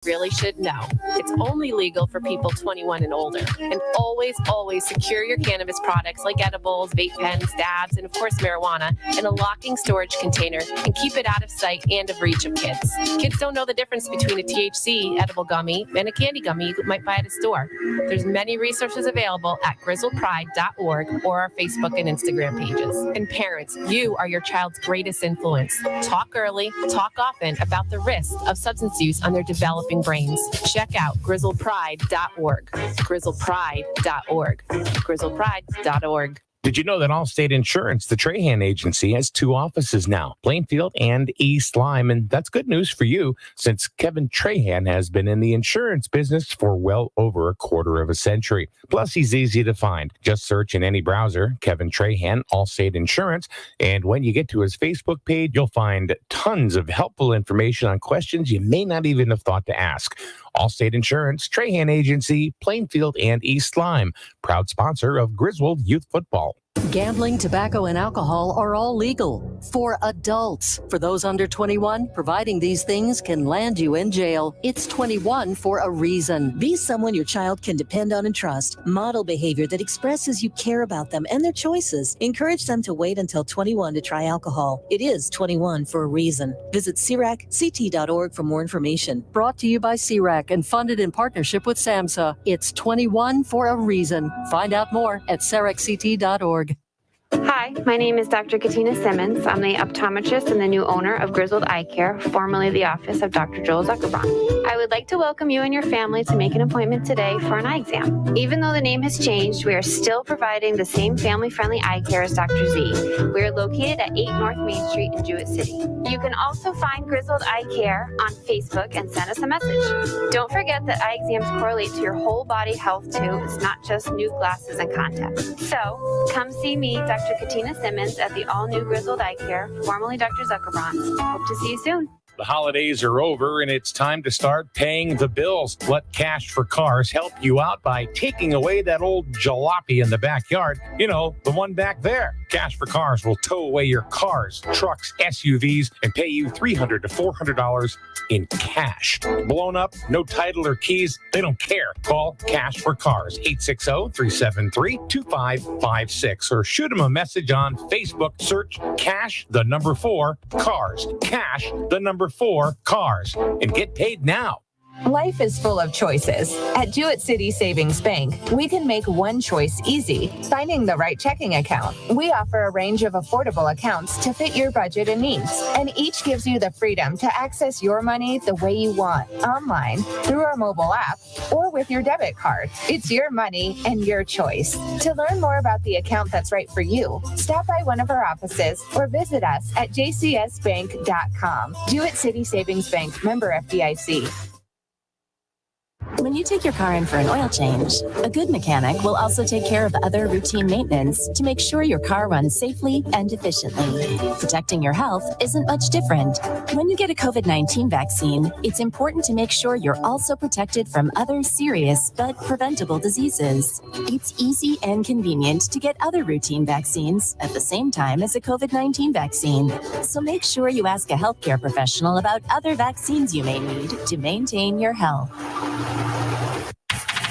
Really should know. It's only legal for people 21 and older. And always, always secure your cannabis products like edibles, vape pens, dabs, and of course marijuana in a locking storage container and keep it out of sight and of reach of kids. Kids don't know the difference between a THC edible gummy and a candy gummy you might buy at a store. There's many resources available at grizzlepride.org or our Facebook and Instagram pages. And parents, you are your child's greatest influence. Talk early, talk often about the risks of substance use on their developing brains. Check out grizzlepride.org. grizzlepride.org. grizzlepride.org. Did you know that Allstate Insurance, the Trahan agency, has 2 offices now, Plainfield and East Lyme? And that's good news for you, since Kevin Trahan has been in the insurance business for well over a quarter of a century. Plus, he's easy to find. Just search in any browser, Kevin Trahan, Allstate Insurance. And when you get to his Facebook page, you'll find tons of helpful information on questions you may not even have thought to ask. Allstate Insurance, Trahan Agency, Plainfield and East Lyme, proud sponsor of Griswold Youth Football. Gambling, tobacco, and alcohol are all legal for adults. For those under 21, providing these things can land you in jail. It's 21 for a reason. Be someone your child can depend on and trust. Model behavior that expresses you care about them and their choices. Encourage them to wait until 21 to try alcohol. It is 21 for a reason. Visit CIRACCT.org for more information. Brought to you by CIRAC and funded in partnership with SAMHSA. It's 21 for a reason. Find out more at CIRACCT.org. Hi, my name is Dr. Katina Simmons. I'm the optometrist and the new owner of Griswold Eye Care, formerly the office of Dr. Joel Zuckerbrand. I would like to welcome you and your family to make an appointment today for an eye exam. Even though the name has changed, we are still providing the same family-friendly eye care as Dr. Z. We are located at 8 North Main Street in Jewett City. You can also find Griswold Eye Care on Facebook and send us a message. Don't forget that eye exams correlate to your whole body health too. It's not just new glasses and contacts. So come see me, Dr. Katina Simmons, at the all-new Griswold Eye Care, formerly Dr. Zuckerbrand. Hope to see you soon. The holidays are over and it's time to start paying the bills. Let Cash for Cars help you out by taking away that old jalopy in the backyard. You know, the one back there. Cash for Cars will tow away your cars, trucks, SUVs, and pay you $300 to $400 in cash. Blown up, no title or keys, they don't care. Call Cash for Cars, 860-373-2556, or shoot them a message on Facebook. Search Cash, the number 4, Cars. Cash, the number 4, Cars. And get paid now. Life is full of choices. At Jewett City Savings Bank, we can make one choice easy, finding the right checking account. We offer a range of affordable accounts to fit your budget and needs, and each gives you the freedom to access your money the way you want, online, through our mobile app, or with your debit card. It's your money and your choice. To learn more about the account that's right for you, stop by one of our offices or visit us at jcsbank.com. Jewett City Savings Bank, member FDIC. When you take your car in for an oil change, a good mechanic will also take care of other routine maintenance to make sure your car runs safely and efficiently. Protecting your health isn't much different. When you get a COVID-19 vaccine, it's important to make sure you're also protected from other serious but preventable diseases. It's easy and convenient to get other routine vaccines at the same time as a COVID-19 vaccine. So make sure you ask a healthcare professional about other vaccines you may need to maintain your health.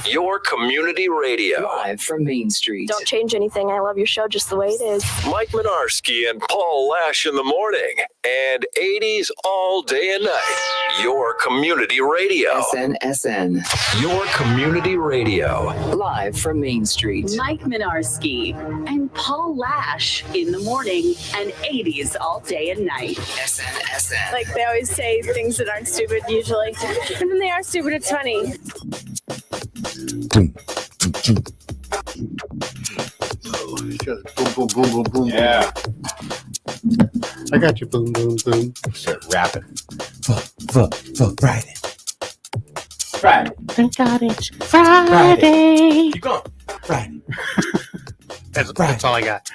Your community radio. Live from Main Street. Don't change anything. I love your show just the way it is. Mike Minarski and Paul Lash in the morning. And 80s all day and night. Your community radio. SNSN. Your community radio. Live from Main Street. Mike Minarski and Paul Lash in the morning and 80s all day and night. SNSN. Like they always say things that aren't stupid usually. And when they are stupid, it's funny. Boom, boom, boom, boom, boom. Yeah. I got you. Boom, boom, boom. Start rapping. Friday. Friday. Thank God it's Friday. Keep going. Friday. That's all I got.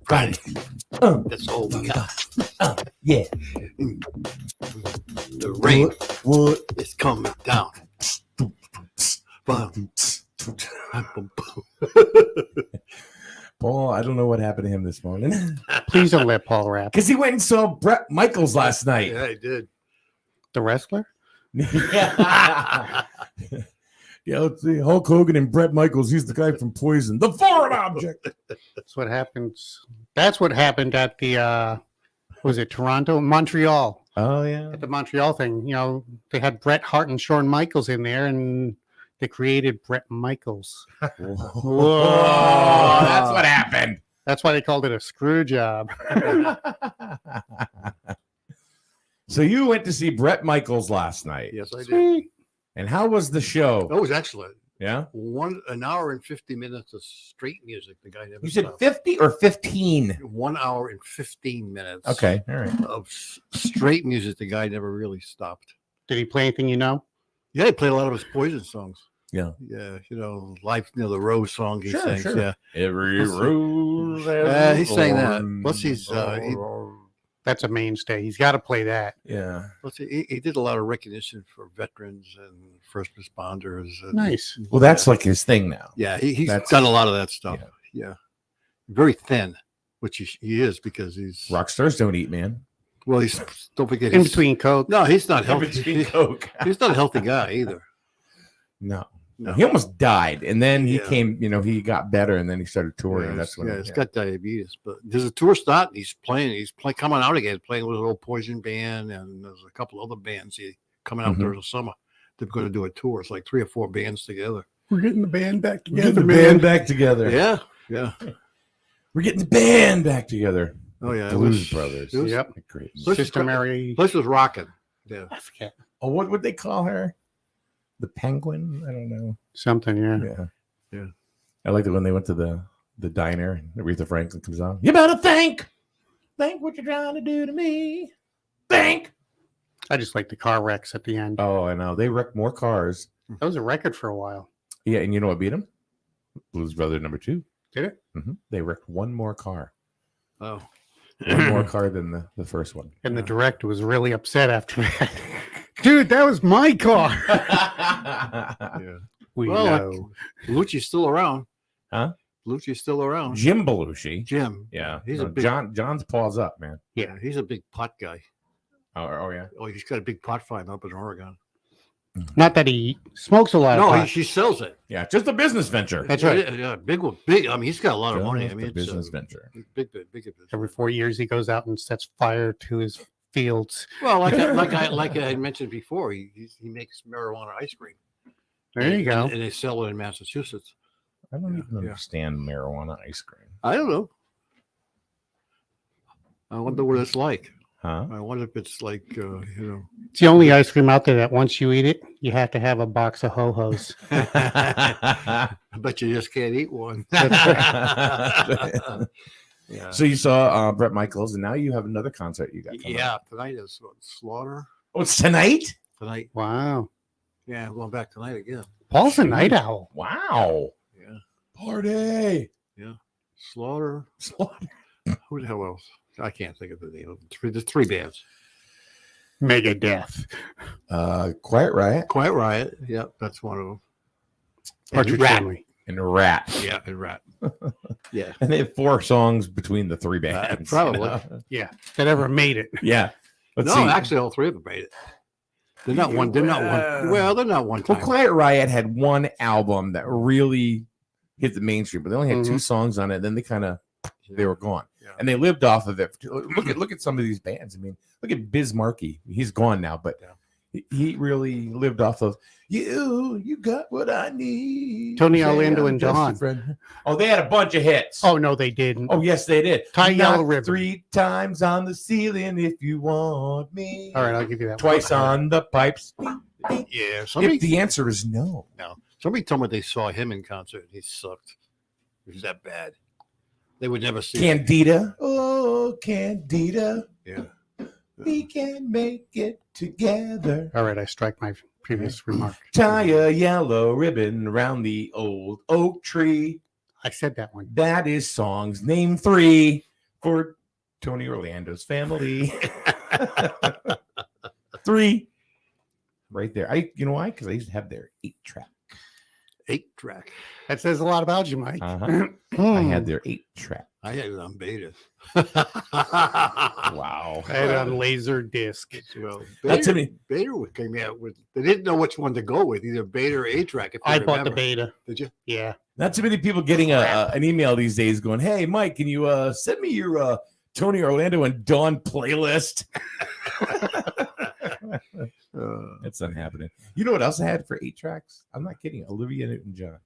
Friday. That's all we got. Yeah. The rain Wood is coming down. Paul, I don't know what happened to him this morning. Please don't let Paul rap. Because he went and saw Bret Michaels last night. Yeah, I did. The wrestler? yeah, let's see. Hulk Hogan and Bret Michaels. He's the guy from Poison. The foreign object. That's what happens. That's what happened at the was it Toronto, Montreal? Oh yeah, At the Montreal thing. You know, they had Bret Hart and Shawn Michaels in there, and they created Bret Michaels. Whoa, that's what happened. That's why they called it a screw job. So you went to see Bret Michaels last night. Yes, I did. And how was the show? That was excellent. Yeah. An hour and 50 minutes of straight music. The guy never You said stopped. 50 or 15? 1 hour and 15 minutes. Okay. All right. Of straight music. The guy never really stopped. Did he play anything you know? Yeah, he played a lot of his Poison songs. Yeah. Yeah, Life, the Rose song he sings. Sure. Yeah. Every rose. has He sang that. thorn. Plus he's That's a mainstay. He's got to play that. Yeah. plus he did a lot of recognition for veterans and first responders. And, Nice. Well, that's like his thing now. Yeah, he's That's- done a lot of that stuff. Yeah. Very thin, which he is because he's Rock stars don't eat, man. well. He's don't forget In he's, between Coke. No, he's not In healthy. between Coke. He's not a healthy guy either. No. No. He almost died, and then he Yeah. came. He got better, and then he started touring. That's when. he's got diabetes. But there's a tour start. He's playing coming out again, playing with an old Poison band, and there's a couple other bands coming out during the summer. They're going to do a tour. It's like 3 or 4 bands together. We're getting the band back We're getting the band back together. Yeah. We're getting the band back together. Oh yeah, Blues Brothers. it was- Yep. Great. Sister Mary. Place was rocking. Yeah. I forget. Oh, what would they call her? The Penguin? I don't know. Something, yeah. Yeah. I liked it when they went to the diner and Aretha Franklin comes on. You better think what you're trying to do to me. Think. I just like the car wrecks at the end. Oh, I know. They wrecked more cars. That was a record for a while. Yeah, and you know what beat them? Blues Brother number 2. Did it? They wrecked one more car. Oh. One more car than the first one. And the director was really upset after that. Dude, that was my car. Yeah. We Well, know. Belushi's still around. Huh? Belushi's still around. Jim Belushi. Jim. Yeah. He's No, a big John's paws up, man. Yeah, he's a big pot guy. Oh yeah. Oh, he's got a big pot farm up in Oregon. Not that he smokes a lot of No, pot. he sells it. Yeah, just a business venture. That's right. Yeah, big one. Big. I mean, he's got a lot of money. I Just mean, a it's business venture. Big business. Every 4 years, he goes out and sets fire to his fields. Well, like I had mentioned before, he makes marijuana ice cream. There you go. And they sell it in Massachusetts. I don't even understand marijuana ice cream. I don't know. I wonder what it's like. Huh? I wonder if it's like, It's the only ice cream out there that once you eat it, you have to have a box of ho-hos. I bet you just can't eat one. Yeah. So you saw Bret Michaels, and now you have another concert you got. Coming up. Tonight is Slaughter. Oh, it's tonight? Tonight. Wow. Yeah, I'm going back tonight again. Paul's a night owl. Wow. Yeah. Party. Yeah. Slaughter. Slaughter. Who the hell else? I can't think of the name of them. There's 3 bands. Megadeth. Quiet Riot. Quiet Riot. Yep, that's one of them. Partridge Family. And Rat. Yeah, and Rat. Yeah. And they have 4 songs between the 3 bands. Probably. you know? Yeah, that ever made it. Yeah. Let's No, see. actually, all 3 of them made it. They're not one. They're not one. Well, they're not one Well, time. Quiet Riot had one album that really hit the mainstream, but they only had 2 songs on it. Then they were gone, and they lived off of it. Look at some of these bands. I mean, look at Biz Markie. He's gone now, but he really lived off of you. You got what I need. Tony Say Orlando I'm and just Dawn. your friend. Oh, they had a bunch of hits. Oh, no, they didn't. Oh, yes, they did. Tie Yellow Knock Ribbon. 3 times on the ceiling if you want me. All right, I'll give you that. Twice on the pipes. Yeah. If the answer is no. No. Somebody told me they saw him in concert. He sucked. He was that bad. They would never see him. Candida. Oh, Candida. Yeah. We can make it together. All right, I strike my previous remark. Tie a yellow ribbon around the old oak tree. I said that one. That is songs. Name 3 for Tony Orlando's family. 3. Right there. You know why? Because I used to have their 8-track. 8-track. That says a lot about you, Mike. Uh-huh. I had their 8-track. I had it on beta. Wow. I had it on laser disc. Well, That's beta, beta came out with. They didn't know which one to go with, either beta or 8-track. I bought the beta. Did you? Yeah. Not too many people getting an email these days going, "Hey, Mike, can you send me your Tony Orlando and Dawn playlist?" That's not happening. You know what else I had for 8-tracks? I'm not kidding. Olivia Newton-John.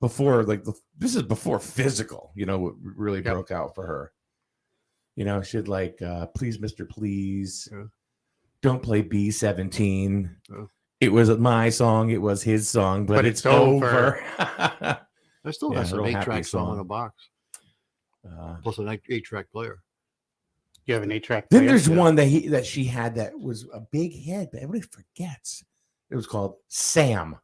Before, this is before Physical, what really broke out for her. She had Please, Mr. Please. Don't Play B-17. It was my song. It was his song, but it's over. I still have some real 8-track happy song in song. a box. Plus an 8-track player. You have an 8-track. Then there's one that she had that was a big hit, but everybody forgets. It was called Sam.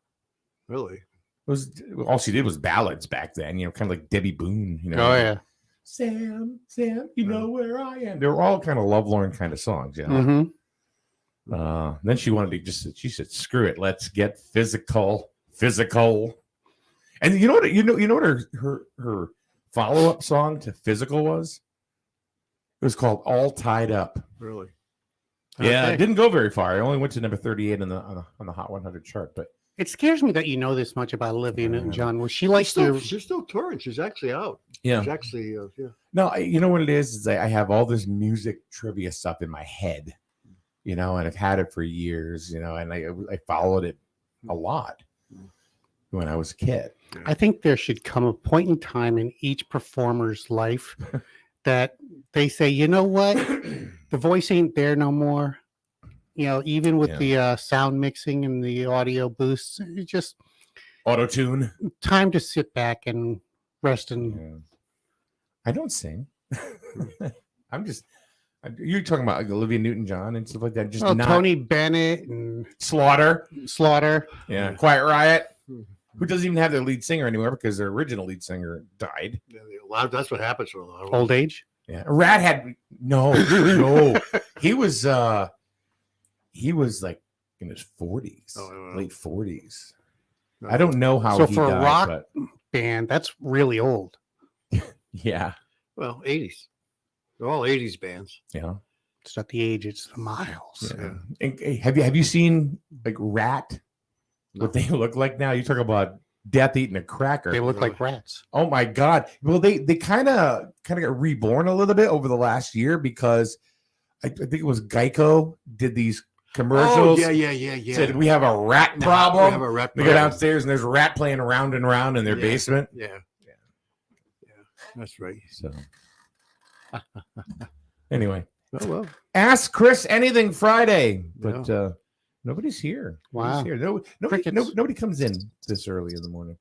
Really? It was all she did was ballads back then, kind of like Debbie Boone. Oh yeah. Sam, you know where I am. They were all kind of lovelorn kind of songs, Mm-hmm. Then she wanted to she said, "Screw it, let's get physical." And you know what her follow-up song to Physical was? It was called All Tied Up. Really? Yeah, Okay. it didn't go very far. It only went to number 38 on the Hot 100 chart, but It scares me that you know this much about Olivia Newton-John. Was she like She's still touring. She's actually out. Yeah. She's actually, yeah. No, you know what it is I have all this music trivia stuff in my head, and I've had it for years, and I followed it a lot when I was a kid. I think there should come a point in time in each performer's life that they say, you know what, the voice ain't there no more. Even with the sound mixing and the audio boosts, it just Auto-tune. time to sit back and rest and. I don't sing. You're talking about Olivia Newton-John and stuff like that. Just not Tony Bennett and Slaughter. Yeah. Quiet Riot, who doesn't even have their lead singer anymore because their original lead singer died. Yeah, a lot of that's what happens with a lot of Old age. Yeah, Rat had no. He was like in his 40s, late 40s. I don't know how. So he for died, a rock but band, that's really old. yeah. Well, 80s. They're all 80s bands. Yeah. It's not the age; it's the miles. Yeah. And, have you seen like Rat? What they look like now? You talk about death eating a cracker. They look like rats. Oh my God! Well, they kind of got reborn a little bit over the last year because I think it was Geico did these commercials. Oh, yeah. Said we have a rat problem. We have a rat They go problem. downstairs and there's a rat playing around and around in their basement. Yeah. That's right. So anyway, Oh, well. Ask Chris anything Friday, but nobody's here. Wow. Nobody's here. Nobody comes in this early in the morning.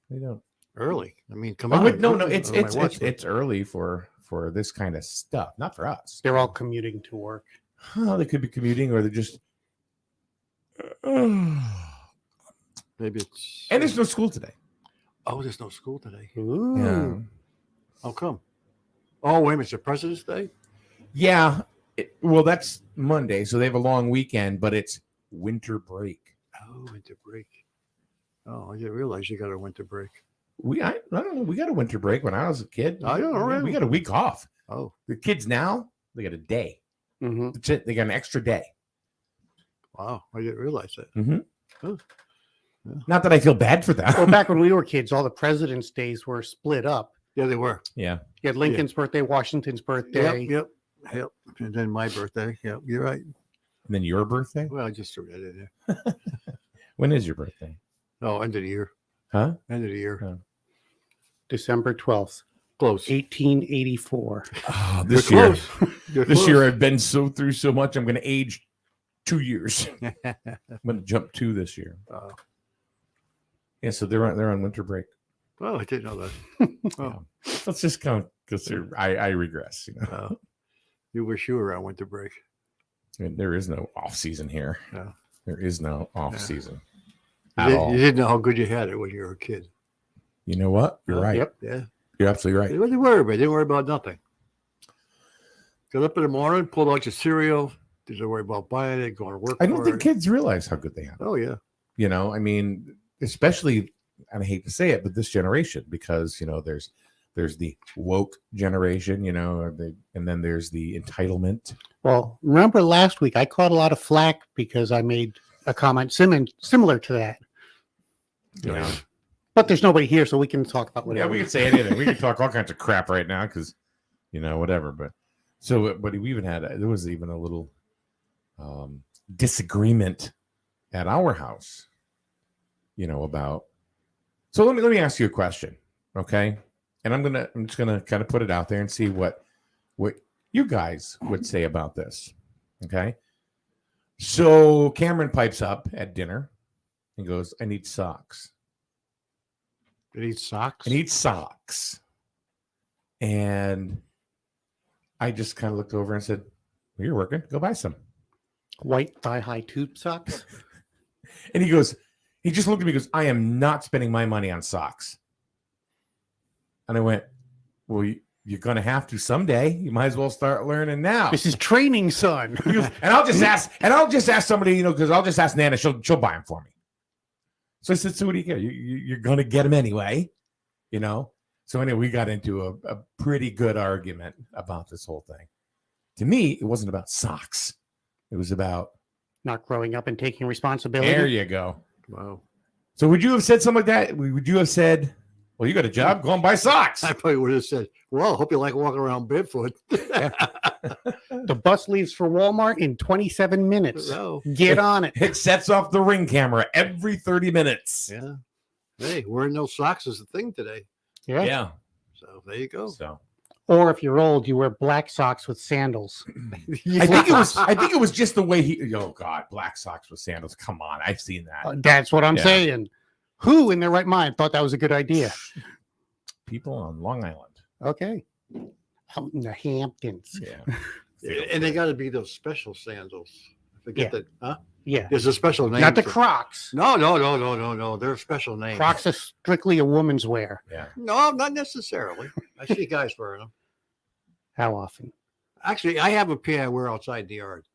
They don't. Early. I mean, come Oh, on. wait, no, I don't know what's- it's early for this kind of stuff, not for us. They're all commuting to work. Oh, they could be commuting, or they're just. Maybe it's. And there's no school today. Oh, there's no school today. Ooh. Yeah. How come? Oh, wait a minute. It's a President's Day? Yeah. Well, that's Monday, so they have a long weekend, but it's winter break. Oh, winter break. Oh, I didn't realize you got a winter break. I don't know. We got a winter break when I was a kid. I don't know. We got a week off. Oh. The kids now, they got a day. Mm-hmm. That's it. They got an extra day. Wow. I didn't realize that. Mm-hmm. Oh. Not that I feel bad for them. Well, back when we were kids, all the President's Days were split up. Yeah, they were. Yeah. You had Lincoln's birthday, Washington's birthday. Yep. And then my birthday. Yep, you're right. And then your birthday? Well, I just threw that in there. When is your birthday? Oh, end of the year. Huh? End of the year. Oh. December 12th. Close. 1884. Oh, You're this year. close. You're This close. year I've been through so much. I'm going to age 2 years. I'm going to jump 2 this year. Yeah, so they're on winter break. Oh, I didn't know that. Oh. Yeah. Let's just count because I regress. You wish you were on winter break. I mean, there is no off season here. No. There is no off season You, at all. you didn't know how good you had it when you were a kid. You know what? You're right. Yep. Yeah. You're absolutely right. They didn't worry about it. They didn't worry about nothing. Got up in the morning, pulled out your cereal. Didn't worry about buying it, going to work. I don't for think it. kids realize how good they have it. Oh, yeah. I mean, especially, and I hate to say it, but this generation, because there's the woke generation, and then there's the entitlement. Well, remember last week I caught a lot of flack because I made a comment similar to that. Yeah. But there's nobody here, so we can talk about whatever. Yeah, we can say anything. We can talk all kinds of crap right now because, whatever. But we even there was even a little disagreement at our house, about. So let me ask you a question, okay? And I'm just gonna kind of put it out there and see what you guys would say about this, okay? So Cameron pipes up at dinner and goes, "I need socks." It eats socks? I need socks. And I just kind of looked over and said, well, "You're working. Go buy some." White thigh-high tube socks? And he just looked at me and goes, "I am not spending my money on socks." And I went, "Well, you're going to have to someday. You might as well start learning now." This is training, son. He goes, and I'll just ask somebody, because I'll just ask Nana. She'll buy them for me. So I said, "So what do you care? You're going to get them anyway, So anyway, we got into a pretty good argument about this whole thing. To me, it wasn't about socks. It was about not growing up and taking responsibility. There you go. Wow. So would you have said something like that? Would you have said, "Well, you got a job, go and buy socks"? I probably would have said, "Well, I hope you like walking around barefoot." The bus leaves for Walmart in 27 minutes. No. Get on it. It sets off the Ring camera every 30 minutes. Yeah. Hey, wearing no socks is the thing today. Yeah. So there you go. So, or if you're old, you wear black socks with sandals. I think it was just the way oh God, black socks with sandals. Come on, I've seen that. That's what I'm saying. Who in their right mind thought that was a good idea? People on Long Island. Okay. Out in the Hamptons. Yeah. And they got to be those special sandals. Forget that, huh? Yeah. There's a special name. Not the for- Crocs. No. They're a special name. Crocs are strictly a woman's wear. Yeah. No, not necessarily. I see guys wearing them. How often? Actually, I have a pair I wear outside the yard.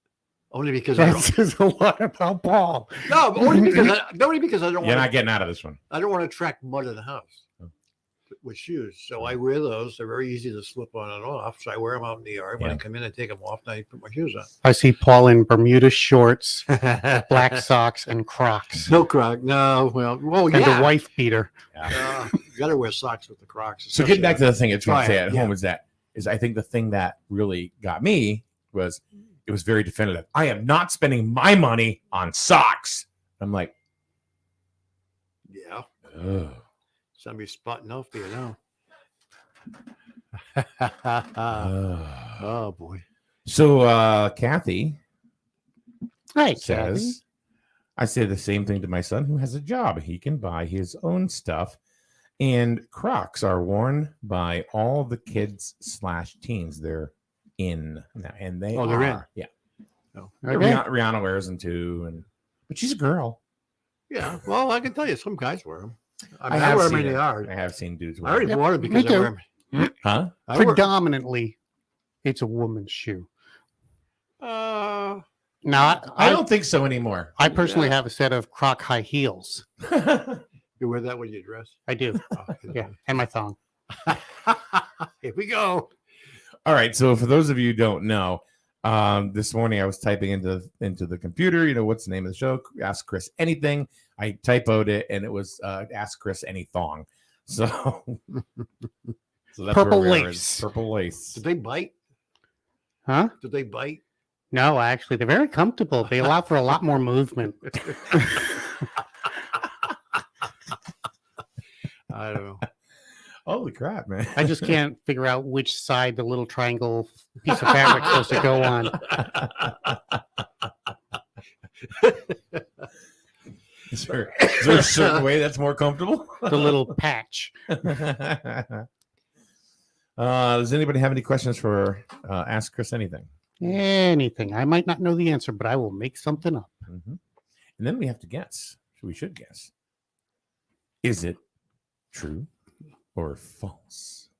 Only because That says a lot about Paul. No, only because I don't. You're not getting out of this one. I don't want to attract mud in the house with shoes. So I wear those. They're very easy to slip on and off. So I wear them out in the yard. When I come in, I take them off. And I put my shoes on. I see Paul in Bermuda shorts, black socks, and Crocs. No Croc. No. Well, and yeah. a wife beater. You got to wear socks with the Crocs. So getting back to the thing, it's Try going to say it, at yeah. home is I think the thing that really got me was it was very definitive. I am not spending my money on socks. I'm like, Yeah. ugh. Somebody's spotting off there now. Ugh. Oh boy. So Kathy Hi, says, I say the same thing to my son who has a job. He can buy his own stuff. And Crocs are worn by all the kids / teens. They're in now, and they Oh, they're in. Yeah. Oh. Okay. Rihanna wears them too, but she's a girl. Yeah. Well, I can tell you, some guys wear them. I have wear them seen in the it. yard. I have seen dudes I wear already them. bought them because Me I wear them. Huh? Predominantly, it's a woman's shoe. Uh, Not. I don't think so anymore. I personally have a set of Croc high heels. you wear that when you dress? I do. Yeah, and my thong. Here we go. All right. So for those of you who don't know, this morning I was typing into the computer, what's the name of the show? Ask Chris Anything. I typoed it and it was Ask Chris Any Thong. So, that's Purple where we are. lace. Purple lace. Did they bite? Huh? Did they bite? No, actually, they're very comfortable. They allow for a lot more movement. I don't know. Holy crap, man. I just can't figure out which side the little triangle piece of fabric is supposed to go on. Is there a certain way that's more comfortable? The little patch. Does anybody have any questions for Ask Chris Anything? Anything. I might not know the answer, but I will make something up. Mm-hmm. And then we have to guess. We should guess. Is it true or false?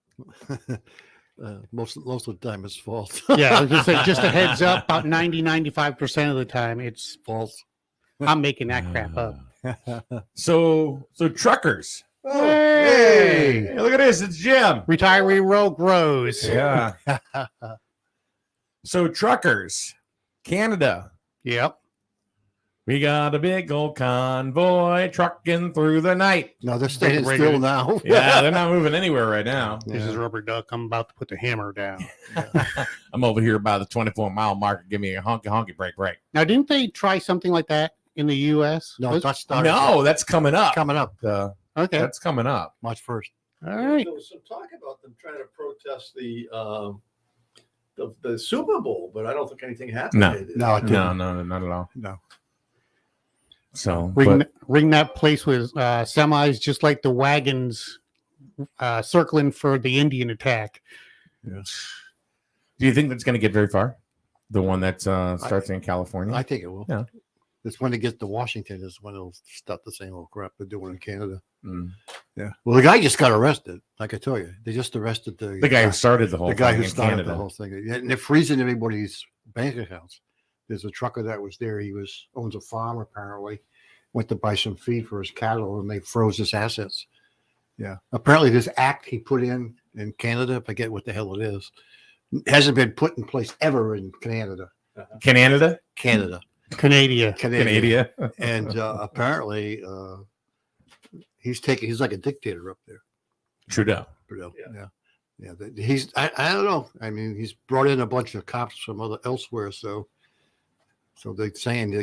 Most of the time it's false. Yeah, I was gonna say, just a heads up, about 95% of the time it's false. I'm making that crap up. So truckers. Hey! Look at this. It's Jim. Retiree Rogue Rose. Yeah. So truckers, Canada. Yep. We got a big old convoy trucking through the night. No, they're staying still now. Yeah, they're not moving anywhere right now. This is Rubber Duck. I'm about to put the hammer down. I'm over here by the 24-mile marker. Give me a honky break. Now, didn't they try something like that in the U.S.? No, that's started. No, that's coming up. Coming up. Okay. That's coming up. March 1st. All right. There was some talk about them trying to protest the Super Bowl, but I don't think anything happened. No, No, not at all. No. So Ring that place with semis, just like the wagons circling for the Indian attack. Yeah. Do you think that's going to get very far? The one that starts in California? I think it will. Yeah. It's when it gets to Washington is when it'll start the same old crap they're doing in Canada. Mm. Yeah. Well, the guy just got arrested. Like I tell you, they just arrested the guy who started the whole the guy thing who in started Canada. the whole thing. And they're freezing everybody's bank accounts. There's a trucker that was there. He owns a farm apparently. Went to buy some feed for his cattle, and they froze his assets. Yeah. Apparently, this act he put in Canada, I forget what the hell it is, hasn't been put in place ever in Canada. Canada? Canada. Canada. And apparently, he's like a dictator up there. Trudeau. Yeah. I don't know. I mean, he's brought in a bunch of cops from elsewhere. So they're saying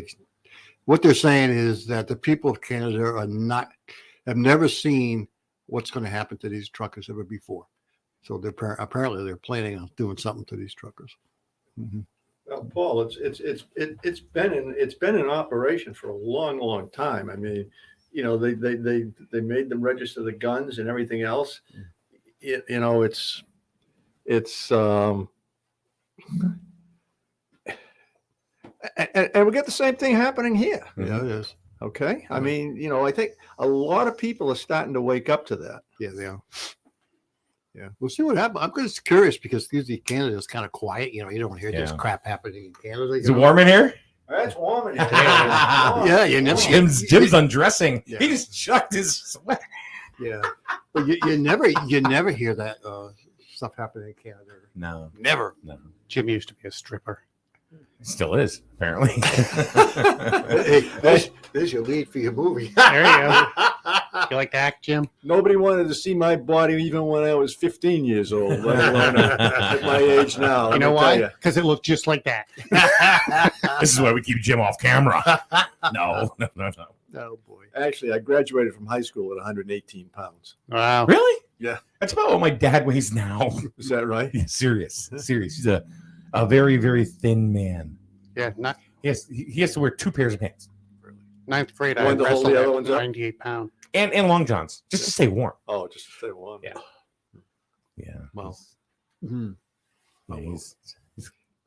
what they're saying is that the people of Canada have never seen what's going to happen to these truckers ever before. So apparently they're planning on doing something to these truckers. Mm-hmm. Well, Paul, it's been in operation for a long time. I mean, you know, they made them register the guns and everything else. You know, it's and we get the same thing happening here. Yeah, it is. Okay. I mean, you know, I think a lot of people are starting to wake up to that. Yeah, they are. Yeah, we'll see what happens. I'm just curious because usually Canada is kind of quiet. You know, you don't hear this crap happening in Canada. Is it warm in here? It's warm in here. Yeah, you never. Jim's undressing. Yeah. He just chucked his sweat. Yeah, but you never hear that stuff happening in Canada. No, never. No. Jim used to be a stripper. Still is, apparently. Hey, there's your lead for your movie. There you go. You like to act, Jim? Nobody wanted to see my body even when I was 15 years old, let alone at my age now. You know why? Because it looked just like that. This is why we keep Jim off camera. No. Oh, boy. Actually, I graduated from high school at 118 pounds. Wow. Really? Yeah. That's about what my dad weighs now. Is that right? Yeah, serious. He's a very, very thin man. Yeah. He has to wear 2 pairs of pants. Ninth grade, I One to hold wrestled the other at ones up? 98 pounds. And long johns, just to stay warm. Oh, just to stay warm. Yeah. Wow. Yeah,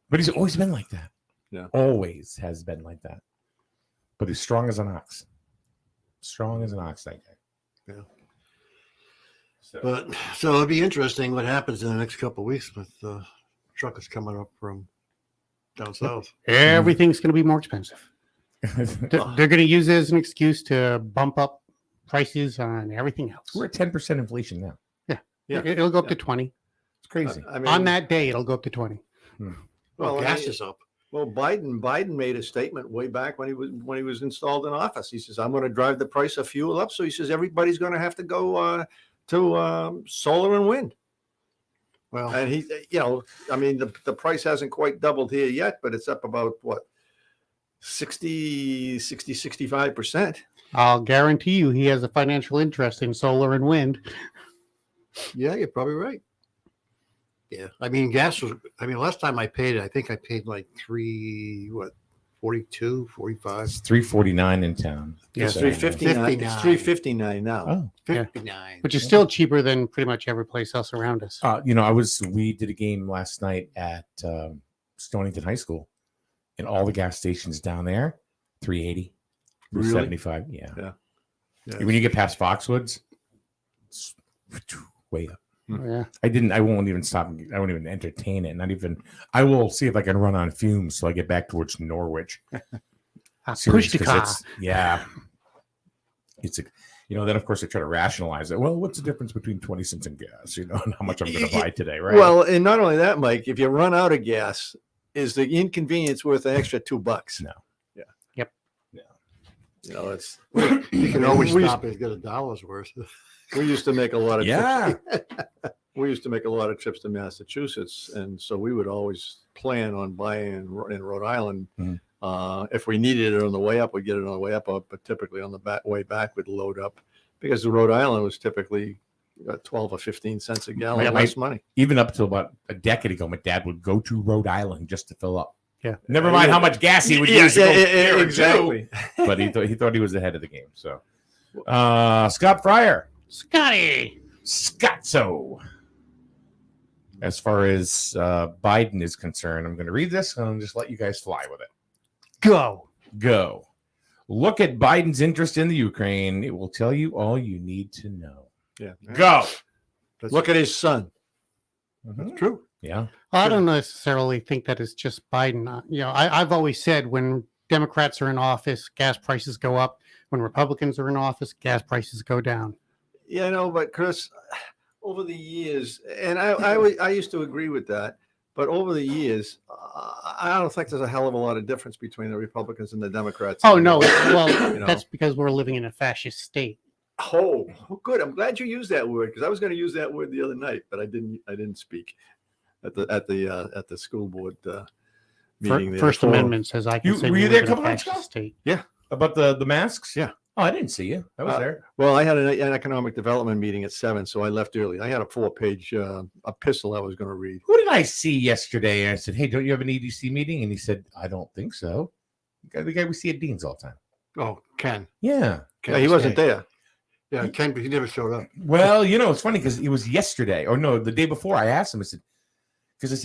but he's always been like that. Yeah. Always has been like that. But he's strong as an ox. Strong as an ox, that guy. Yeah. So it'll be interesting what happens in the next couple of weeks with truckers coming up from down south. Everything's going to be more expensive. They're going to use it as an excuse to bump up prices on everything else. We're at 10% inflation now. Yeah. It'll go up to 20. It's crazy. I mean, On that day, it'll go up to 20. Well, gas is up. Well, Biden made a statement way back when he was installed in office. He says, "I'm going to drive the price of fuel up." So he says everybody's going to have to go to solar and wind. Well, and he, you know, I mean, the price hasn't quite doubled here yet, but it's up about what 65%. I'll guarantee you he has a financial interest in solar and wind. Yeah, you're probably right. Yeah. I mean, last time I paid it, I think I paid like 42, 45. It's $3.49 in town. It's $3.59. It's $3.59 now. Oh, 59. Which is still cheaper than pretty much every place else around us. You know, we did a game last night at Stonington High School, and all the gas stations down there, $3.80, $3.75. Yeah. When you get past Foxwoods, it's way up. Yeah. I won't even stop. I won't even entertain it. I will see if I can run on fumes so I get back towards Norwich. Push the car. Yeah. it's a, then of course they try to rationalize it. Well, what's the difference between 20 cents and gas, and how much I'm going to buy today, right? Well, and not only that, Mike, if you run out of gas, is the inconvenience worth an extra $2? No. Yeah. Yep. Yeah. It's You can always stop and get $1 worth. we used to make a lot of Yeah. we used to make a lot of trips to Massachusetts, and so we would always plan on buying in Rhode Island. If we needed it on the way up, we'd get it on the way up, but typically on the way back, we'd load up because the Rhode Island was typically 12 or 15 cents a gallon, less money. Even up to about a decade ago, my dad would go to Rhode Island just to fill up. Yeah. Never mind how much gas he would use. Exactly. But he thought he was ahead of the game. So, Scott Fryer. Scotzo. As far as Biden is concerned, I'm going to read this and I'll just let you guys fly with it. Go. Look at Biden's interest in the Ukraine. It will tell you all you need to know. Yeah. Go. Look at his son. That's true. Yeah. I don't necessarily think that it's just Biden. I've always said when Democrats are in office, gas prices go up. When Republicans are in office, gas prices go down. Yeah, I know, but Chris, over the years, and I used to agree with that, but over the years, I don't think there's a hell of a lot of difference between the Republicans and the Democrats. Oh, no. Well, that's because we're living in a fascist state. Oh, good. I'm glad you used that word because I was going to use that word the other night, but I didn't speak at the school board meeting. First Amendment says I can say were you there a couple nights ago? State. Yeah. About the masks? Yeah. Oh, I didn't see you. I was there. Well, I had an economic development meeting at 7, so I left early. I had a 4-page epistle I was going to read. Who did I see yesterday? And I said, hey, don't you have an EDC meeting? And he said, I don't think so. The guy we see at Dean's all the time. Oh, Ken. Yeah. Yeah, he wasn't there. Yeah, Ken, but he never showed up. Well, it's funny because it was yesterday. Or no, the day before. I asked him, I said,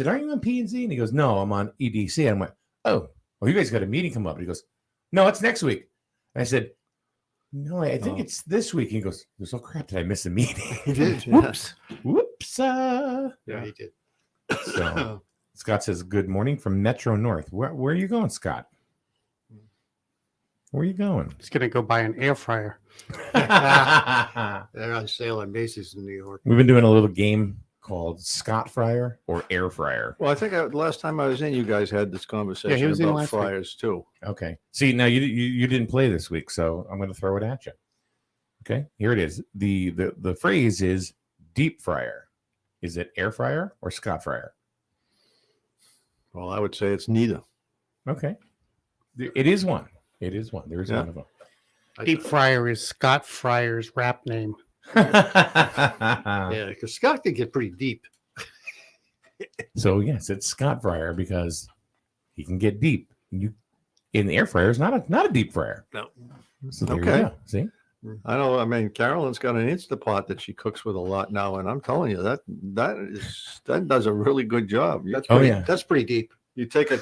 aren't you on P&Z? And he goes, no, I'm on EDC. And I went, oh, well, you guys got a meeting come up. And he goes, no, it's next week. And I said, no, I think it's this week. And he goes, oh crap, did I miss a meeting? He did. Whoops. Yeah, he did. So Scott says, good morning from Metro North. Where are you going, Scott? Where are you going? He's going to go buy an air fryer. They're on sale at Macy's in New York. We've been doing a little game called Scott Fryer or Air Fryer. Well, I think the last time I was in, you guys had this conversation about fryers too. Okay. See, now you didn't play this week, so I'm going to throw it at you. Okay, here it is. The phrase is deep fryer. Is it air fryer or Scott Fryer? Well, I would say it's neither. Okay. It is one. It is one. There is one of them. Deep fryer is Scott Fryer's rap name. Yeah, because Scott can get pretty deep. So yes, it's Scott Fryer because he can get deep. In the air fryer is not a deep fryer. No. So there you go. See? I know. I mean, Carolyn's got an Instapot that she cooks with a lot now, and I'm telling you that does a really good job. That's pretty deep. You take a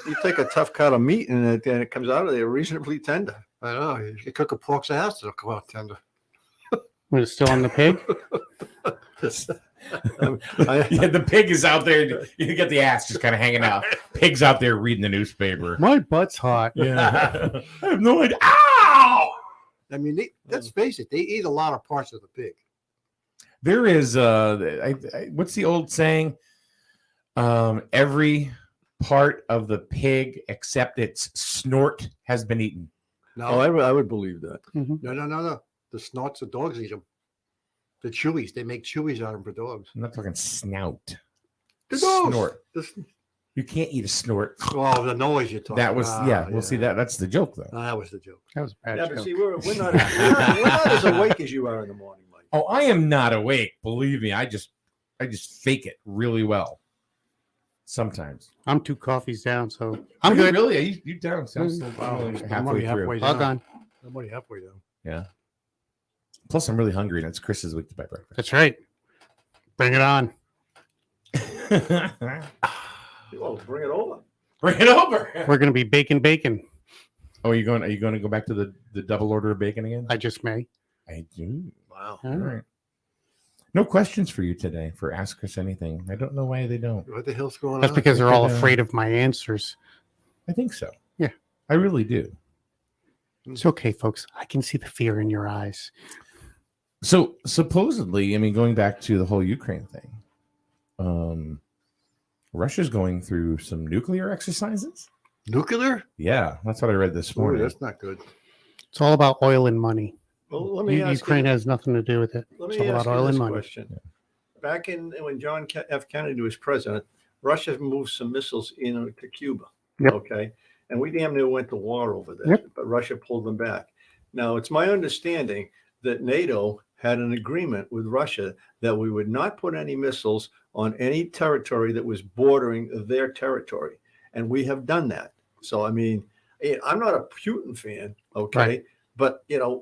tough cut of meat and it comes out of there reasonably tender. I know. You cook a pork's ass, it'll come out tender. Was it still on the pig? Yeah, the pig is out there. You get the ass just kind of hanging out. Pig's out there reading the newspaper. My butt's hot. Yeah. I have no idea. Ow! I mean, let's face it, they eat a lot of parts of the pig. There is what's the old saying? Every part of the pig except its snort has been eaten. No, I would believe that. Mm-hmm. No. The snorts of dogs eat them. The chewies, they make chewies out of them for dogs. I'm not talking snout. The dogs. Snort. You can't eat a snort. Oh, the noise you're talking. That was We'll see that's the joke though. That was the joke. That was a bad Yeah, joke. but see, we're not as awake as you are in the morning, Mike. Oh, I am not awake. Believe me, I just fake it really well. Sometimes I'm 2 coffees down, so I'm Are you good. Really? Are you down? I'm still I'm halfway only through. halfway All down. gone. I'm only halfway down. Yeah. Plus, I'm really hungry, and it's Chris's week to buy breakfast. That's right. Bring it on. Well, bring it over. Bring it over. We're going to be baking bacon. Oh, are you going to go back to the double order of bacon again? I just may. I do. Wow. All right. No questions for you today for Ask Chris Anything. I don't know why they don't. What the hell's going That's on? because they're all afraid of my answers. I think so. Yeah. I really do. It's okay, folks. I can see the fear in your eyes. So supposedly, I mean, going back to the whole Ukraine thing, Russia's going through some nuclear exercises. Nuclear? Yeah, that's what I read this Boy, morning. that's not good. It's all about oil and money. Well, let me ask Ukraine you, has nothing to do with it. let It's me all ask about you oil this and money. question. Back when John F. Kennedy was president, Russia moved some missiles in to Cuba. Yep. Okay. And we damn near went to war over that, Yep. but Russia pulled them back. Now, it's my understanding that NATO had an agreement with Russia that we would not put any missiles on any territory that was bordering their territory. And we have done that. So, I mean, I'm not a Putin fan, okay? Right. But, the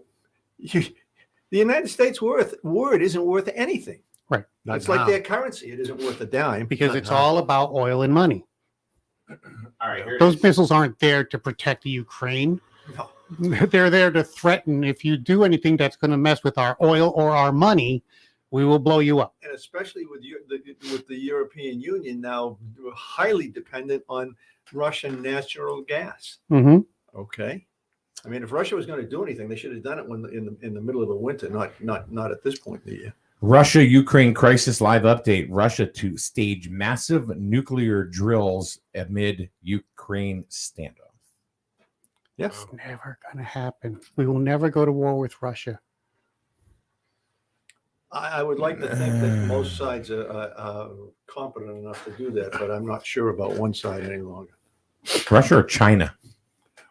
United States word isn't worth anything. Right. It's like their currency. It isn't worth a dime. Because it's all about oil and money. All right, here it Those is. missiles aren't there to protect Ukraine. They're there to threaten. If you do anything that's going to mess with our oil or our money, we will blow you up. And especially with the European Union now highly dependent on Russian natural gas. Mm-hmm. Okay. I mean, if Russia was going to do anything, they should have done it when in the middle of the winter, not at this point in the year. Russia-Ukraine crisis live update. Russia to stage massive nuclear drills amid Ukraine standoff. Yes. It's never going to happen. We will never go to war with Russia. I would like to think that most sides are competent enough to do that, but I'm not sure about one side any longer. Russia or China?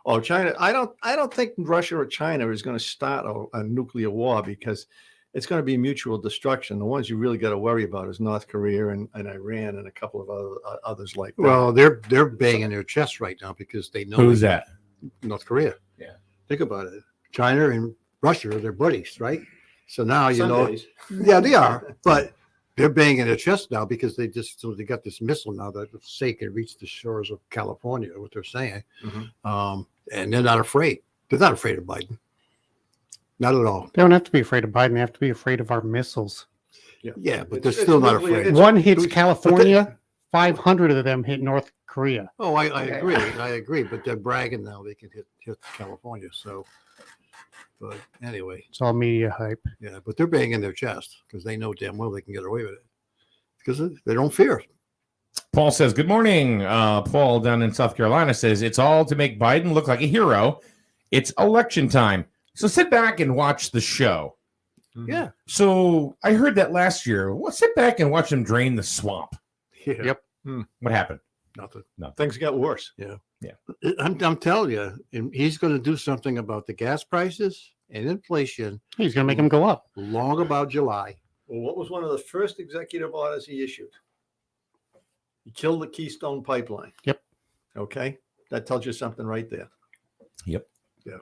Oh, China! I don't think Russia or China is going to start a nuclear war because it's going to be mutual destruction. The ones you really got to worry about is North Korea and Iran and a couple of others like that. Well, they're banging their chests right now because they know Who's that? North Korea. Yeah. Think about it. China and Russia are their buddies, right? So now Some days. yeah, they are, but they're banging their chest now because they got this missile now that say can reach the shores of California. What they're saying, and they're not afraid. They're not afraid of Biden. Not at all. They don't have to be afraid of Biden. They have to be afraid of our missiles. Yeah, but they're still not afraid. One hits California, 500 of them hit North Korea. Oh, I agree. I agree. But they're bragging now they can hit California. So, but anyway, It's all media hype. yeah, but they're banging their chest because they know damn well they can get away with it because they don't fear. Paul says, good morning. Paul down in South Carolina says, it's all to make Biden look like a hero. It's election time. So sit back and watch the show. Yeah. So I heard that last year. Well, sit back and watch them drain the swamp. Yeah. Yep. What happened? Nothing. Things got worse. Yeah. Yeah. I'm telling you, and he's going to do something about the gas prices and inflation He's going to make them go up. long about July. Well, what was one of the first executive orders he issued? He killed the Keystone Pipeline. Yep. Okay. That tells you something right there. Yep. Yeah.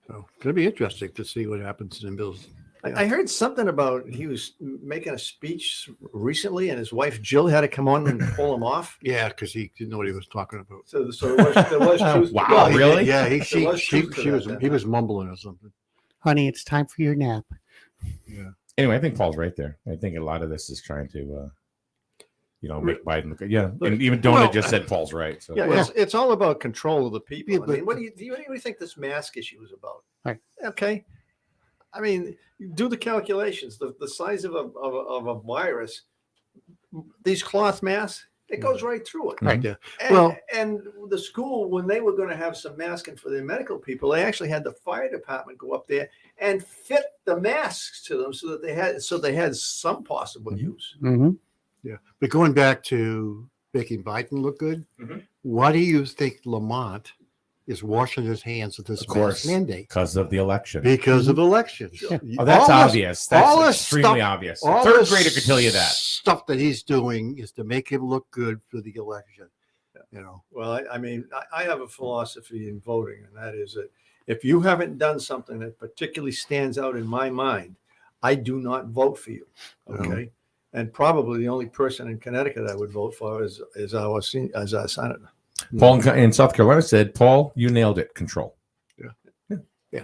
So it's going to be interesting to see what happens in Bill's. I heard something about he was making a speech recently and his wife Jill had to come on and pull him off. Yeah, because he didn't know what he was talking about. So there was truth. Wow, Well, he- really? Yeah, There was truth to that, he was mumbling or something. Honey, it's time for your nap. Anyway, I think Paul's right there. I think a lot of this is trying to, make Biden look. Yeah, and even Donut Well, just said Paul's right. So Yeah, it's all about control of the people. Yeah, I mean, but- what do you think this mask issue is about? Right. Okay. I mean, you do the calculations. The size of a virus, these cloth masks, it goes right through it. Right there. And, Well, and the school, when they were going to have some masking for their medical people, they actually had the fire department go up there and fit the masks to them so that they had some possible use. Mm-hmm. yeah. But going back to making Biden look good, Mhm. why do you think Lamont is washing his hands of this of course, mask mandate? because of the election. Because of elections. Oh, that's All this- obvious. That's all this extremely stuff- obvious. A all third this grader could tell you that. Stuff that he's doing is to make him look good for the election. You know. Well, I mean, I have a philosophy in voting, and that is that if you haven't done something that particularly stands out in my mind, I do not vote for you. Okay. And probably the only person in Connecticut I would vote for is our senator. Paul in South Carolina said, Paul, you nailed it. Control. Yeah.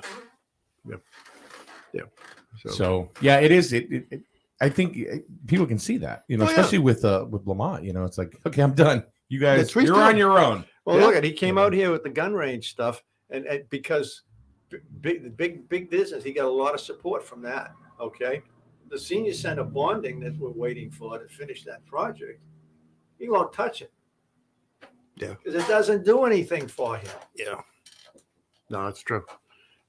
So yeah, it is. I think people can see that, Oh, yeah. especially with Lamont. It's like, okay, I'm done. You guys, That's what he's you're on doing. your own. Well, Yeah. look at he came out here with the gun range stuff, and because big business, he got a lot of support from that. Okay, the senior center bonding that we're waiting for to finish that project, he won't touch it. Yeah. Because it doesn't do anything for him. Yeah. No, that's true.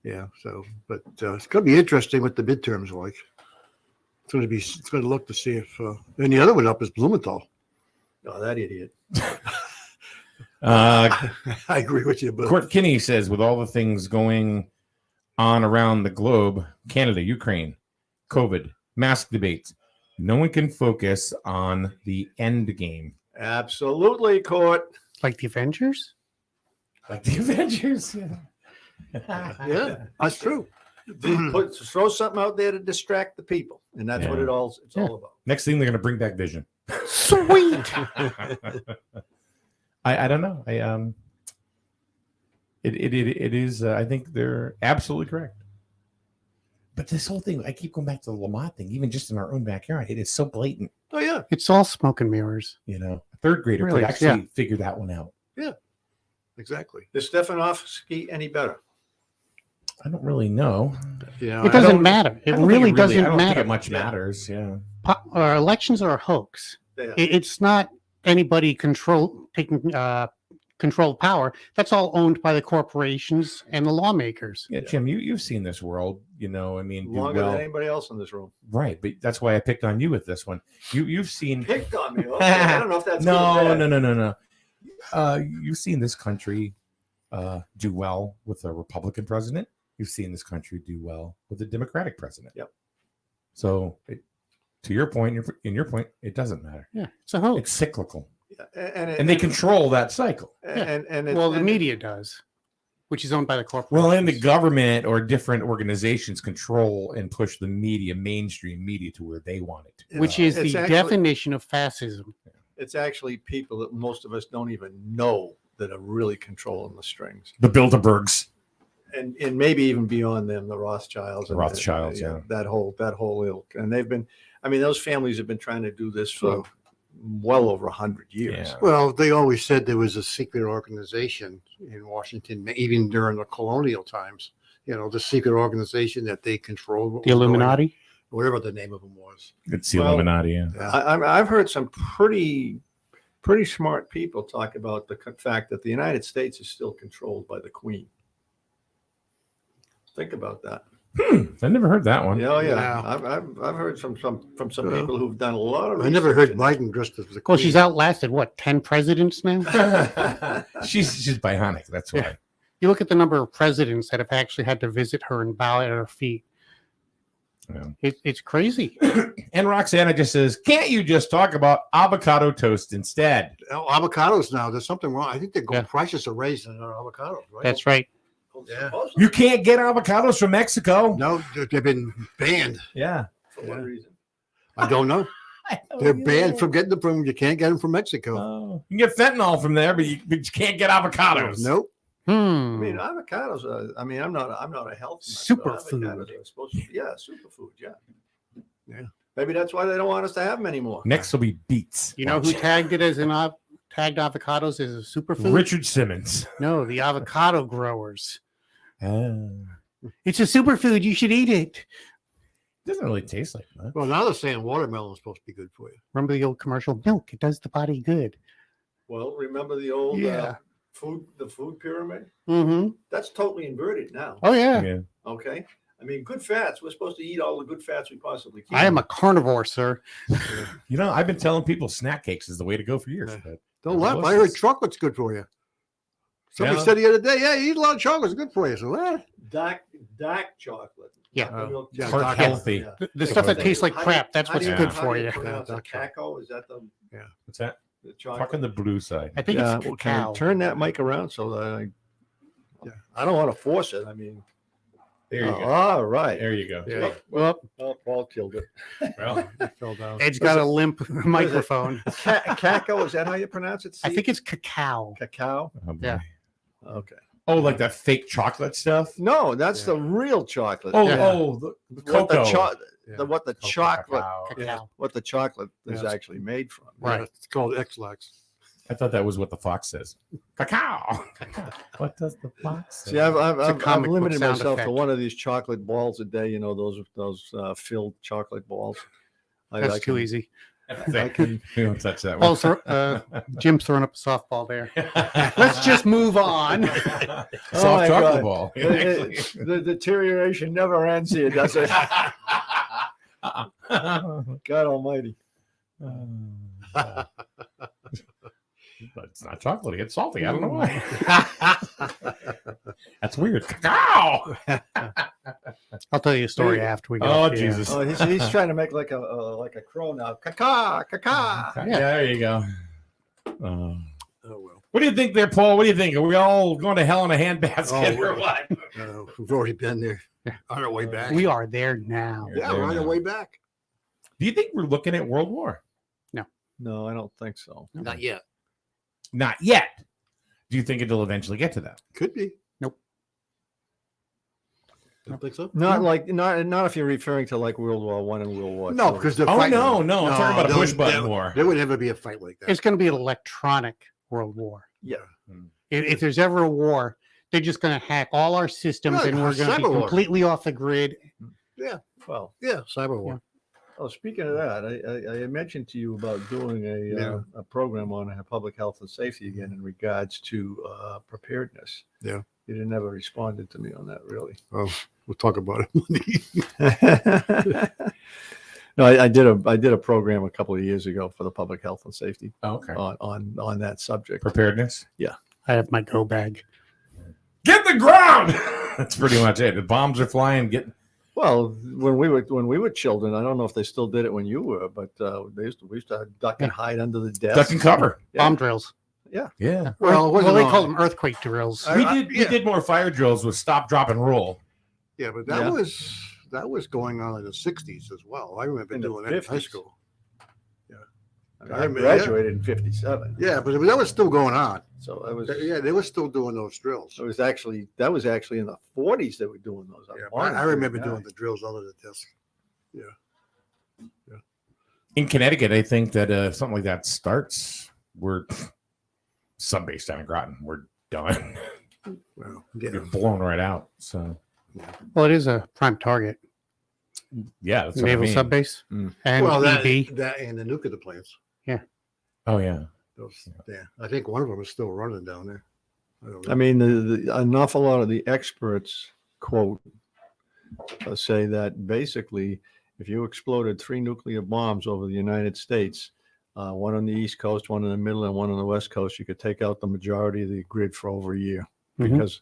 Yeah. So, but it's going to be interesting what the midterms are like. It's going to look to see if, and the other one up is Blumenthal. No, that idiot. I agree with you. But Court Kinney says, with all the things going on around the globe, Canada, Ukraine, COVID, mask debates, no one can focus on the end game. Absolutely, Court. Like the Avengers? Like the Avengers, yeah, that's true. Throw something out there to distract the people, and that's what Yeah. it's all about. Next thing, they're going to bring back Vision. Sweet. I don't know. It is. I think they're absolutely correct. But this whole thing, I keep going back to the Lamont thing, even just in our own backyard. It is so blatant. Oh yeah, It's all smoke and mirrors. You know, a third grader Really could is, actually yeah. figure that one out. yeah, exactly. Is Stefanovsky any better? I don't really know. Yeah, It doesn't matter. It really I doesn't don't think matter. it much matters. Yeah. Elections are a hoax. Yeah. It's not anybody taking controlled power. That's all owned by the corporations and the lawmakers. Yeah, Jim, you've seen this world. You know, I mean, do Longer well. than anybody else in this room. Right, but that's why I picked on you with this one. You've seen. Picked on me. Okay. I don't know if that's No. good or bad. You've seen this country do well with a Republican president. You've seen this country do well with a Democratic president. Yep. So, to your point, in your point, it doesn't matter. Yeah, it's a hoax. It's cyclical, And and they control that cycle. Well, the media does, which is owned by the corporations. Well, and the government or different organizations control and push the media, mainstream media, to where they want it to. which is It's the actually- definition of fascism. It's actually people that most of us don't even know that are really controlling the strings. The Bilderbergs. And maybe even beyond them, the Rothschilds. The Rothschilds, yeah. That whole ilk. And they've been, I mean, those families have been trying to do this for well over 100 years. Yeah. Well, they always said there was a secret organization in Washington, even during the colonial times. You know, the secret organization that they controlled. what The was going on, Illuminati. whatever the name of them was. It's the Well, Illuminati. Yeah. I've heard some pretty smart people talk about the fact that the United States is still controlled by the Queen. Think about that. I never heard that one. Yeah, oh, yeah. Yeah. I've heard from some people who've done a lot of. I never heard research Biden dressed as the Well, Queen. she's outlasted what 10 presidents now. She's bionic. That's why. Yeah. You look at the number of presidents that have actually had to visit her and bow at her feet. Yeah. It's crazy. And Roxana just says, "Can't you just talk about avocado toast instead?" Oh, avocados now. There's something wrong. I think they're going Yeah. prices are raising on avocados, right? That's right. Yeah. You can't get avocados from Mexico. No, they've been banned. Yeah. For what reason? I don't know. They're banned from getting them from. You can't get them from Mexico. Oh, you can get fentanyl from there, but you can't get avocados. Nope. I mean, avocados are. I mean, I'm not a health nut, but Superfood. avocados are supposed to. Yeah, superfood. Yeah. Yeah. Maybe that's why they don't want us to have them anymore. Next will be beets. You know who tagged it as tagged avocados as a superfood? Richard Simmons. No, the avocado growers. Ah. It's a superfood. You should eat it. Doesn't really taste like that. Well, now they're saying watermelon is supposed to be good for you. Remember the old commercial? Milk. It does the body good. Well, remember the old Yeah. the food pyramid? Mm-hmm. That's totally inverted now. Oh yeah. Okay. I mean, good fats. We're supposed to eat all the good fats we possibly can. I am a carnivore, sir. You know, I've been telling people snack cakes is the way to go for years. But Don't laugh. I heard chocolate's good for you. Somebody Yeah. said the other day, yeah, you eat a lot of chocolate. It's good for you. So, dark chocolate. Yeah. Not the milk yeah, chocolate. Heart healthy. Yeah. The stuff that tastes like How do crap. you- That's how what's do you- good how for do you. pronounce it? dark chocolate. Cacao? Is that the What's that? chocolate? Talk on the blue side. I think Yeah, it's well, can cacao. I turn that mic around so that I don't want to force it. I mean, There you go. all right. There you go. Yeah. Well, Paul killed it. Well, Ed's got a limp microphone. Cacao, is that how you pronounce it? I think it's cacao. Cacao. oh, boy. Yeah. Okay. Oh, like that fake chocolate stuff. No, that's the real chocolate. Oh, Yeah. oh, the What the, cocoa. what the Cocoa chocolate, cacao. Cacao. what the chocolate is Yes. actually made from. Right. It's called X-Lax. I thought that was what the fox says. Cacao. What does the fox say? See, I've comic book limited sound myself effect. to one of these chocolate balls a day. You know, those filled chocolate balls. That's too easy. I can. We don't touch that Paul's one. Jim's throwing up a softball there. Let's just move on. Soft my chocolate God. ball. The deterioration never ends here, does it? God Almighty. But it's not chocolatey. It's salty. I don't know why. That's weird. Cacao. I'll tell you a story after we go. Oh, off the air. Jesus. Oh, he's trying to make like a crow now. Caca, caca. Yeah, there you go. Oh well. What do you think there, Paul? What do you think? Are we all going to hell in a handbasket or what? We've already been there on our way back. We are there now. Yeah, we're on our way back. Do you think we're looking at World War? No, I don't think so. Not yet. Not yet. Do you think it'll eventually get to that? Could be. Nope. Don't think so. Not if you're referring to like World War One and World War II. No, because no. I'm talking about a push button there, war. There would never be a fight like that. It's going to be an electronic world war. Yeah. If there's ever a war, they're just going to hack all our systems Right, and we're going to be cyber war. completely off the grid. Yeah. Well, Yeah. Cyber war. oh, speaking of that, I had mentioned to you about doing a program on public health and safety again in regards to preparedness. Yeah. You never responded to me on that, really. Oh, we'll talk about it. No, I did a program a couple of years ago for the public health and safety Oh, okay. on that subject. Preparedness? I have my go bag. Get the ground! That's pretty much it. The bombs are flying. Well, when we were children, I don't know if they still did it when you were, but we used to duck and hide under the desk. Duck and cover. Yeah. Bomb drills. Yeah. Yeah. Well, it wasn't they on- call them earthquake drills. We did more fire drills with stop, drop, and roll. Yeah, but that was going on in the 60s as well. I remember In the doing that in high 50s. school. Yeah. I graduated in '57. Yeah, but that was still going on. So I was. Yeah, they were still doing those drills. That was actually in the '40s they were doing those. Yeah, but I remember doing the drills under the desk. Yeah. In Connecticut, I think that something like that starts, we're sub-base down in Groton. We're done. Well, You're blown right out. So, Well, it is a prime target. yeah. That's what I Naval mean. sub base Mm. and well, EB. that and the nuclear plants. Oh, yeah. Those, yeah, I think one of them is still running down there. I don't know. I mean, an awful lot of the experts quote say that basically, if you exploded 3 nuclear bombs over the United States, one on the East Coast, one in the middle, and one on the West Coast, you could take out the majority of the grid for over a year because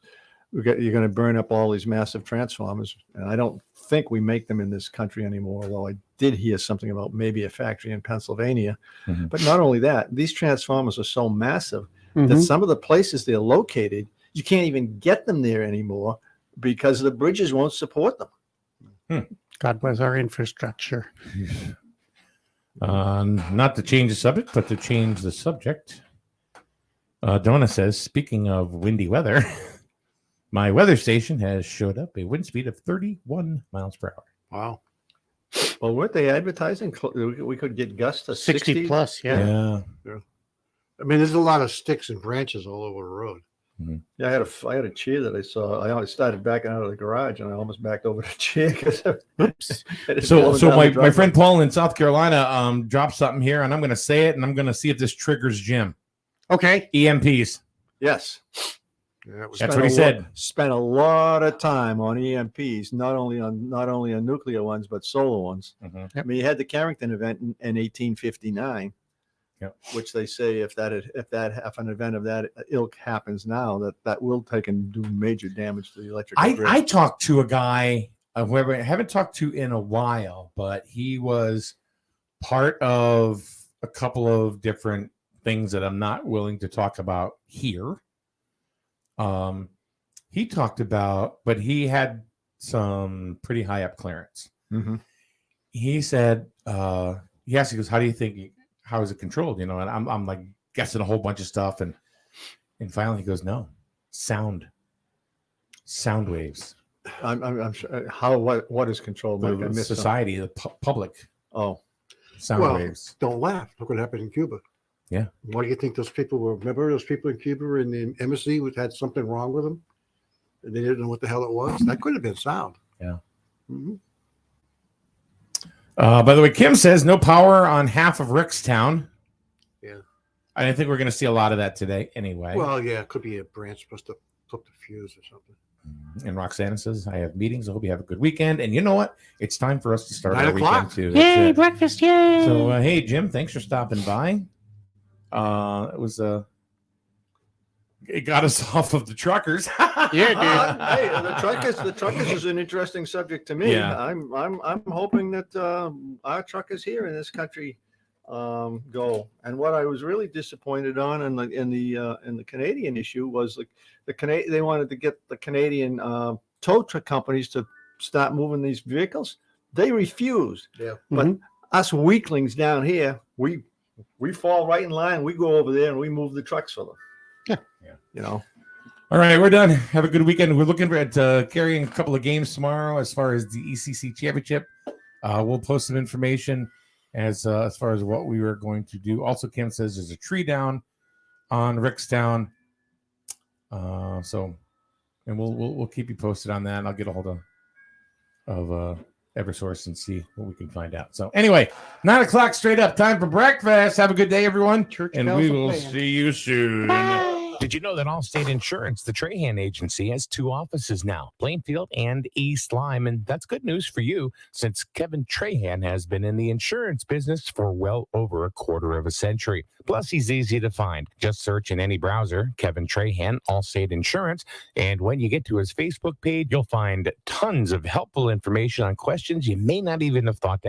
you're going to burn up all these massive transformers. And I don't think we make them in this country anymore, although I did hear something about maybe a factory in Pennsylvania. But not only that, these transformers are so massive that some of the places they're located, you can't even get them there anymore because the bridges won't support them. God bless our infrastructure. Not to change the subject, but to change the subject. Donna says, speaking of windy weather, my weather station has showed up a wind speed of 31 miles per hour. Wow. Well, weren't they advertising we could get gusts to 60 plus, yeah. I mean, there's a lot of sticks and branches all over the road. Yeah, I had a chair that I saw. I always started backing out of the garage, and I almost backed over the chair because. So my friend Paul in South Carolina dropped something here, and I'm going to say it, and I'm going to see if this triggers Jim. Okay. EMPs. Yes. Yeah, it was That's what he said. Spent a lot of time on EMPs, not only on nuclear ones, but solar ones. I mean, you had the Carrington event in 1859. Which they say if an event of that ilk happens now, that will take and do major damage to the electric grid. I talked to a guy whoever I haven't talked to in a while, but he was part of a couple of different things that I'm not willing to talk about here. He talked about, but he had some pretty high up clearance. He said, he asked, he goes, how do you think? How is it controlled? And I'm like guessing a whole bunch of stuff, and finally he goes, no, sound waves. I'm sure. What is controlled? Mike? I The missed society, the public. Oh, sound well, waves. Don't laugh. Look what happened in Cuba. Yeah. Why do you think those people were? Remember those people in Cuba in the embassy who had something wrong with them? And they didn't know what the hell it was. That could have been sound. Yeah. Mm-hmm. By the way, Kim says no power on half of Rickstown. Yeah. I think we're going to see a lot of that today anyway. Well, yeah, it could be a branch supposed to flip the fuse or something. And Roxana says, I have meetings. I hope you have a good weekend. And you know what? It's time for us to start 9 our o'clock. weekend too. Yay, That's it. breakfast, yay! So, hey, Jim, thanks for stopping by. It was it got us off of the truckers. Hey, the truckers is an interesting subject to me. Yeah. I'm hoping that our truckers here in this country go. And what I was really disappointed on in the Canadian issue was they wanted to get the Canadian tow truck companies to start moving these vehicles. They refused. Yeah. But us weaklings down here, we fall right in line. We go over there and we move the trucks for them. Yeah. You know. All right, we're done. Have a good weekend. We're looking at carrying a couple of games tomorrow as far as the ECC championship. We'll post some information as far as what we were going to do. Also, Kim says there's a tree down on Rickstown. And we'll keep you posted on that. And I'll get a hold of Eversource and see what we can find out. So anyway, 9 o'clock straight up. Time for breakfast. Have a good day, everyone. And we will see you soon. Did you know that Allstate Insurance, the Trahan agency, has 2 offices now, Plainfield and East Lyme? And that's good news for you since Kevin Trahan has been in the insurance business for well over a quarter of a century. Plus, he's easy to find. Just search in any browser, Kevin Trahan, Allstate Insurance. And when you get to his Facebook page, you'll find tons of helpful information on questions you may not even have thought to ask.